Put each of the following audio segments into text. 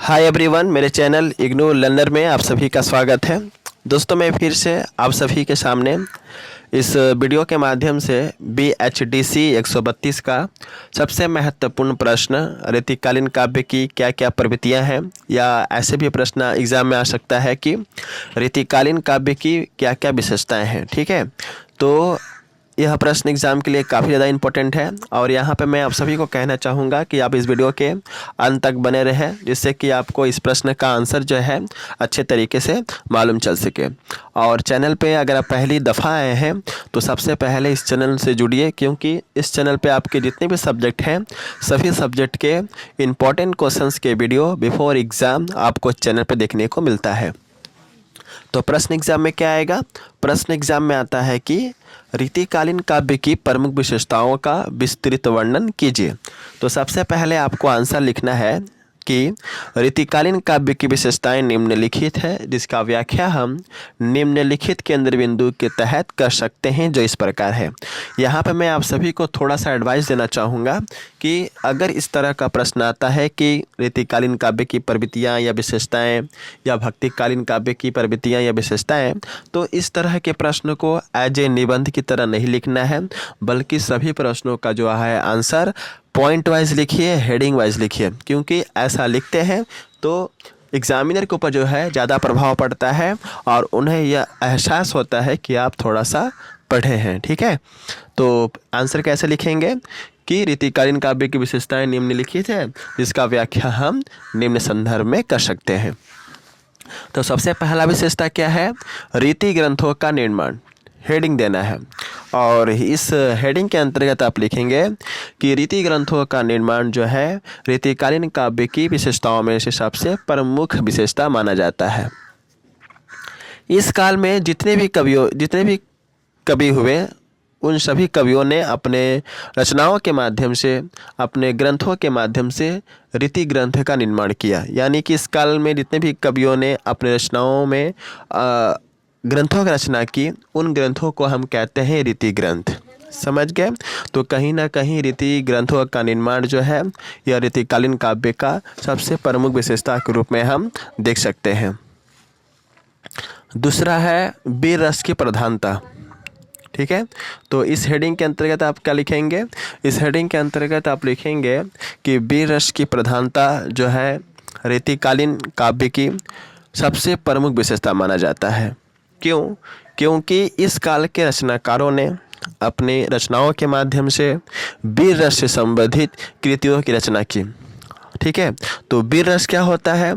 Hi everyone, मेरे channel IGNOU learner में आप सभी का स्वागत है। दोस्तों, मैं फिर से आप सभी के सामने इस वीडियो के माध्यम से BHDC 132 का सबसे महत्वपूर्ण प्रश्न रीतिकालीन काव्य की क्या क्या प्रवृत्तियां हैं, या ऐसे भी प्रश्न एग्ज़ाम में आ सकता है कि रीतिकालीन काव्य की क्या क्या विशेषताएं हैं। ठीक है, तो यह प्रश्न एग्ज़ाम के लिए काफ़ी ज़्यादा इम्पोर्टेंट है और यहाँ पे मैं आप सभी को कहना चाहूँगा कि आप इस वीडियो के अंत तक बने रहें, जिससे कि आपको इस प्रश्न का आंसर जो है अच्छे तरीके से मालूम चल सके। और चैनल पे अगर आप पहली दफ़ा आए हैं तो सबसे पहले इस चैनल से जुड़िए, क्योंकि इस चैनल पे आपके जितने भी सब्जेक्ट हैं सभी सब्जेक्ट के इम्पोर्टेंट क्वेश्चंस के वीडियो बिफोर एग्ज़ाम आपको चैनल पर देखने को मिलता है। तो प्रश्न एग्जाम में क्या आएगा? प्रश्न एग्जाम में आता है कि रीतिकालीन काव्य की प्रमुख विशेषताओं का विस्तृत वर्णन कीजिए। तो सबसे पहले आपको आंसर लिखना है कि रीतिकालीन काव्य की विशेषताएं निम्नलिखित है, जिसका व्याख्या हम निम्नलिखित केंद्र बिंदु के तहत कर सकते हैं, जो इस प्रकार है। यहाँ पे मैं आप सभी को थोड़ा सा एडवाइस देना चाहूँगा कि अगर इस तरह का प्रश्न आता है कि रीतिकालीन काव्य की प्रवृत्तियाँ या विशेषताएं या भक्तिकालीन काव्य की प्रवृत्तियाँ या विशेषताएं, तो इस तरह के प्रश्न को एज ए निबंध की तरह नहीं लिखना है, बल्कि सभी प्रश्नों का जो है आंसर पॉइंट वाइज लिखिए, हेडिंग वाइज लिखिए, क्योंकि ऐसा लिखते हैं तो एग्जामिनर के ऊपर जो है ज़्यादा प्रभाव पड़ता है और उन्हें यह एहसास होता है कि आप थोड़ा सा पढ़े हैं। ठीक है, तो आंसर कैसे लिखेंगे कि रीतिकालीन काव्य की विशेषताएं निम्नलिखित है, जिसका व्याख्या हम निम्न संदर्भ में कर सकते हैं। तो सबसे पहला विशेषता क्या है? रीति ग्रंथों का निर्माण। हेडिंग देना है और इस हेडिंग के अंतर्गत आप लिखेंगे कि रीति ग्रंथों का निर्माण जो है रीतिकालीन काव्य की विशेषताओं में से सबसे प्रमुख विशेषता माना जाता है। इस काल में जितने भी कवि हुए, उन सभी कवियों ने अपने रचनाओं के माध्यम से, अपने ग्रंथों के माध्यम से रीति ग्रंथ का निर्माण किया। यानी कि इस काल में जितने भी कवियों ने अपने रचनाओं में ग्रंथों की रचना की, उन ग्रंथों को हम कहते हैं रीति ग्रंथ। समझ गए? तो कहीं ना कहीं रीति ग्रंथों का निर्माण जो है यह रीतिकालीन काव्य का सबसे प्रमुख विशेषता के रूप में हम देख सकते हैं। दूसरा है वीर रस की प्रधानता। ठीक है, तो इस हेडिंग के अंतर्गत आप क्या लिखेंगे? इस हेडिंग के अंतर्गत आप लिखेंगे कि वीर रस की प्रधानता जो है रीतिकालीन काव्य की सबसे प्रमुख विशेषता माना जाता है। क्यों? क्योंकि इस काल के रचनाकारों ने अपने रचनाओं के माध्यम से वीर रस से संबंधित कृतियों की रचना की। ठीक है, तो वीर रस क्या होता है?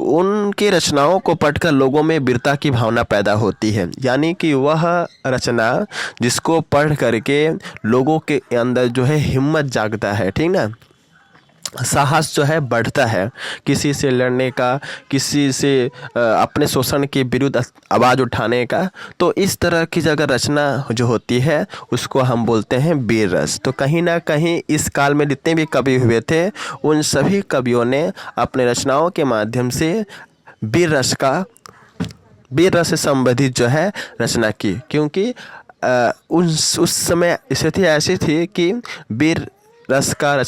उनकी रचनाओं को पढ़कर लोगों में वीरता की भावना पैदा होती है, यानी कि वह रचना जिसको पढ़ करके लोगों के अंदर जो है हिम्मत जागता है, ठीक ना, साहस जो है बढ़ता है किसी से लड़ने का, किसी से अपने शोषण के विरुद्ध आवाज़ उठाने का। तो इस तरह की जगह रचना जो होती है उसको हम बोलते हैं वीर रस। तो कहीं ना कहीं इस काल में जितने भी कवि हुए थे, उन सभी कवियों ने अपने रचनाओं के माध्यम से वीर रस से संबंधित जो है रचना की। क्योंकि उस समय स्थिति ऐसी थी कि वीर रस का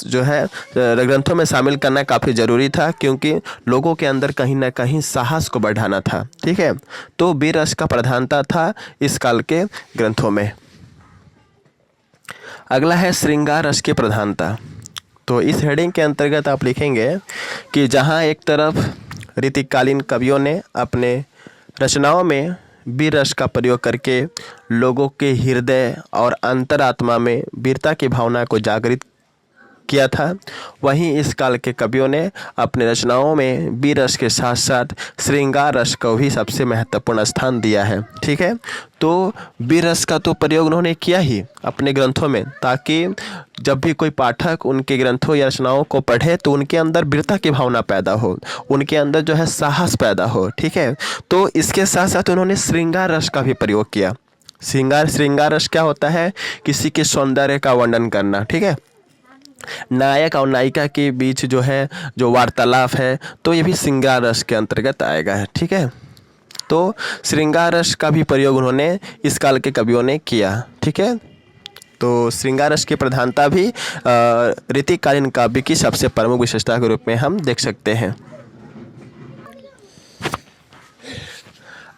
जो है ग्रंथों में शामिल करना काफ़ी ज़रूरी था, क्योंकि लोगों के अंदर कहीं ना कहीं साहस को बढ़ाना था। ठीक है, तो वीर रस का प्रधानता था इस काल के ग्रंथों में। अगला है श्रृंगार रस की प्रधानता। तो इस हेडिंग के अंतर्गत आप लिखेंगे कि जहाँ एक तरफ रीतिकालीन कवियों ने अपने रचनाओं में वीर रस का प्रयोग करके लोगों के हृदय और अंतरात्मा में वीरता की भावना को जागृत किया था, वहीं इस काल के कवियों ने अपने रचनाओं में वीर रस के साथ साथ श्रृंगार रस को भी सबसे महत्वपूर्ण स्थान दिया है। ठीक है, तो वीर रस का तो प्रयोग उन्होंने किया ही अपने ग्रंथों में, ताकि जब भी कोई पाठक उनके ग्रंथों या रचनाओं को पढ़े तो उनके अंदर वीरता की भावना पैदा हो, उनके अंदर जो है साहस पैदा हो। ठीक है, तो इसके साथ साथ उन्होंने श्रृंगार रस का भी प्रयोग किया। श्रृंगार रस क्या होता है? किसी के सौंदर्य का वर्णन करना। ठीक है, नायक और नायिका के बीच जो है जो वार्तालाप है, तो ये भी श्रृंगार रस के अंतर्गत आएगा है। ठीक है, तो श्रृंगार रस का भी प्रयोग उन्होंने इस काल के कवियों ने किया। ठीक है, तो श्रृंगार रस की प्रधानता भी रीतिकालीन काव्य की सबसे प्रमुख विशेषता के रूप में हम देख सकते हैं।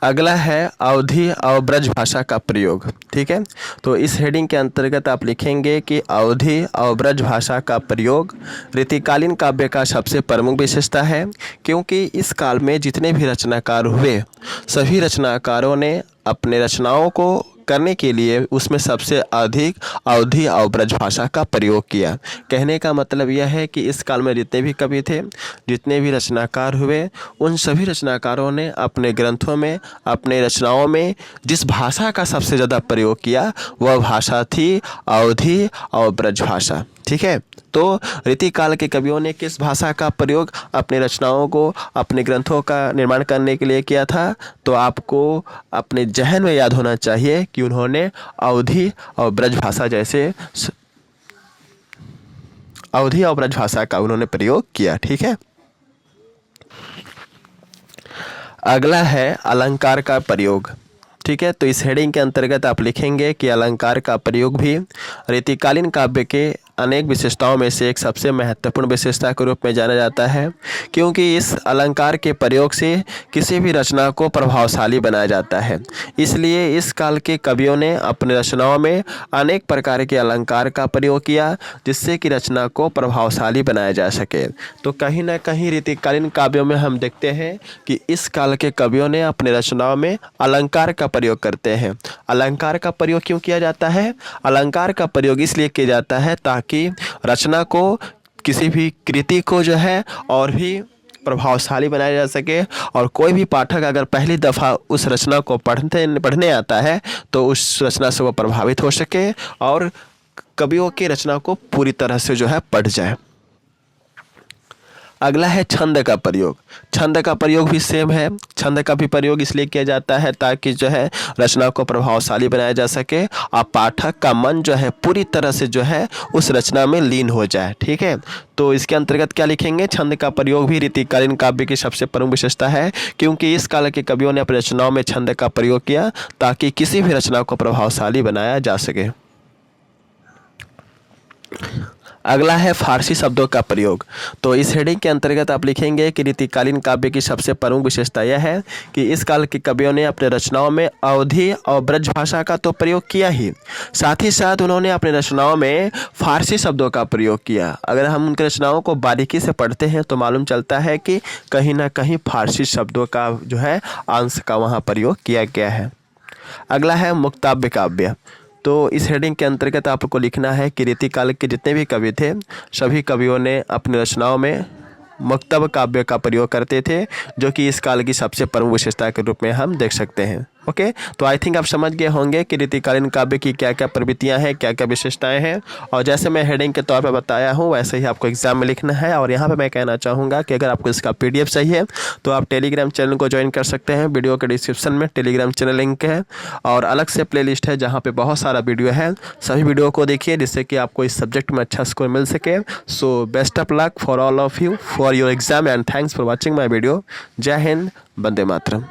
अगला है अवधी और ब्रज भाषा का प्रयोग। ठीक है, तो इस हेडिंग के अंतर्गत आप लिखेंगे कि अवधी और ब्रज भाषा का प्रयोग रीतिकालीन काव्य का सबसे प्रमुख विशेषता है, क्योंकि इस काल में जितने भी रचनाकार हुए सभी रचनाकारों ने अपने रचनाओं को करने के लिए उसमें सबसे अधिक अवधी और ब्रज भाषा का प्रयोग किया। कहने का मतलब यह है कि इस काल में जितने भी कवि थे, जितने भी रचनाकार हुए, उन सभी रचनाकारों ने अपने ग्रंथों में, अपने रचनाओं में जिस भाषा का सबसे ज़्यादा प्रयोग किया वह भाषा थी अवधी और ब्रज भाषा। ठीक है, तो रीतिकाल के कवियों ने किस भाषा का प्रयोग अपने रचनाओं को, अपने ग्रंथों का निर्माण करने के लिए किया था? तो आपको अपने जहन में याद होना चाहिए कि उन्होंने अवधी और ब्रज भाषा जैसे अवधी और ब्रज भाषा का उन्होंने प्रयोग किया। ठीक है, अगला है अलंकार का प्रयोग। ठीक है, तो इस हेडिंग के अंतर्गत आप लिखेंगे कि अलंकार का प्रयोग भी रीतिकालीन काव्य के अनेक विशेषताओं में से एक सबसे महत्वपूर्ण विशेषता के रूप में जाना जाता है, क्योंकि इस अलंकार के प्रयोग से किसी भी रचना को प्रभावशाली बनाया जाता है। इसलिए इस काल के कवियों ने अपने रचनाओं में अनेक प्रकार के अलंकार का प्रयोग किया, जिससे कि रचना को प्रभावशाली बनाया जा सके। तो कहीं ना कहीं रीतिकालीन काव्यों में हम देखते हैं कि इस काल के कवियों ने अपने रचनाओं में अलंकार का प्रयोग करते हैं। अलंकार का प्रयोग क्यों किया जाता है? अलंकार का प्रयोग इसलिए किया जाता है ताकि रचना को, किसी भी कृति को जो है और भी प्रभावशाली बनाया जा सके, और कोई भी पाठक अगर पहली दफ़ा उस रचना को पढ़ने आता है तो उस रचना से वो प्रभावित हो सके और कवियों की रचना को पूरी तरह से जो है पढ़ जाए। अगला है छंद का प्रयोग। छंद का प्रयोग भी सेम है। छंद का भी प्रयोग इसलिए किया जाता है ताकि जो है रचना को प्रभावशाली बनाया जा सके और पाठक का मन जो है पूरी तरह से जो है उस रचना में लीन हो जाए। ठीक है, तो इसके अंतर्गत क्या लिखेंगे? छंद का प्रयोग भी रीतिकालीन काव्य की सबसे प्रमुख विशेषता है, क्योंकि इस काल के कवियों ने अपनी रचनाओं में छंद का प्रयोग किया ताकि किसी भी रचना को प्रभावशाली बनाया जा सके। अगला है फारसी शब्दों का प्रयोग। तो इस हेडिंग के अंतर्गत आप लिखेंगे कि रीतिकालीन काव्य की सबसे प्रमुख विशेषता यह है कि इस काल के कवियों ने अपने रचनाओं में अवधी और ब्रज भाषा का तो प्रयोग किया ही, साथ ही साथ उन्होंने अपने रचनाओं में फारसी शब्दों का प्रयोग किया। अगर हम उनकी रचनाओं को बारीकी से पढ़ते हैं तो मालूम चलता है कि कहीं ना कहीं फारसी शब्दों का जो है अंश का वहाँ प्रयोग किया गया है। अगला है मुक्तव्य काव्य। तो इस हेडिंग के अंतर्गत आपको लिखना है कि रीतिकाल के जितने भी कवि थे सभी कवियों ने अपनी रचनाओं में मुक्तव्य काव्य का प्रयोग करते थे, जो कि इस काल की सबसे प्रमुख विशेषता के रूप में हम देख सकते हैं। ओके, तो आई थिंक आप समझ गए होंगे कि रीतिकालीन काव्य की क्या क्या प्रवृत्तियां हैं, क्या क्या विशेषताएं हैं, और जैसे मैं हेडिंग के तौर पर बताया हूं वैसे ही आपको एग्जाम में लिखना है। और यहाँ पे मैं कहना चाहूँगा कि अगर आपको इसका PDF चाहिए तो आप टेलीग्राम चैनल को ज्वाइन कर सकते हैं। वीडियो के डिस्क्रिप्शन में टेलीग्राम चैनल लिंक है और अलग से प्ले लिस्ट है जहाँ पर बहुत सारा वीडियो है। सभी वीडियो को देखिए जिससे कि आपको इस सब्जेक्ट में अच्छा स्कोर मिल सके। So best of luck for all of you for your exam and thanks for watching my video. जय हिंद, वंदे मातरम।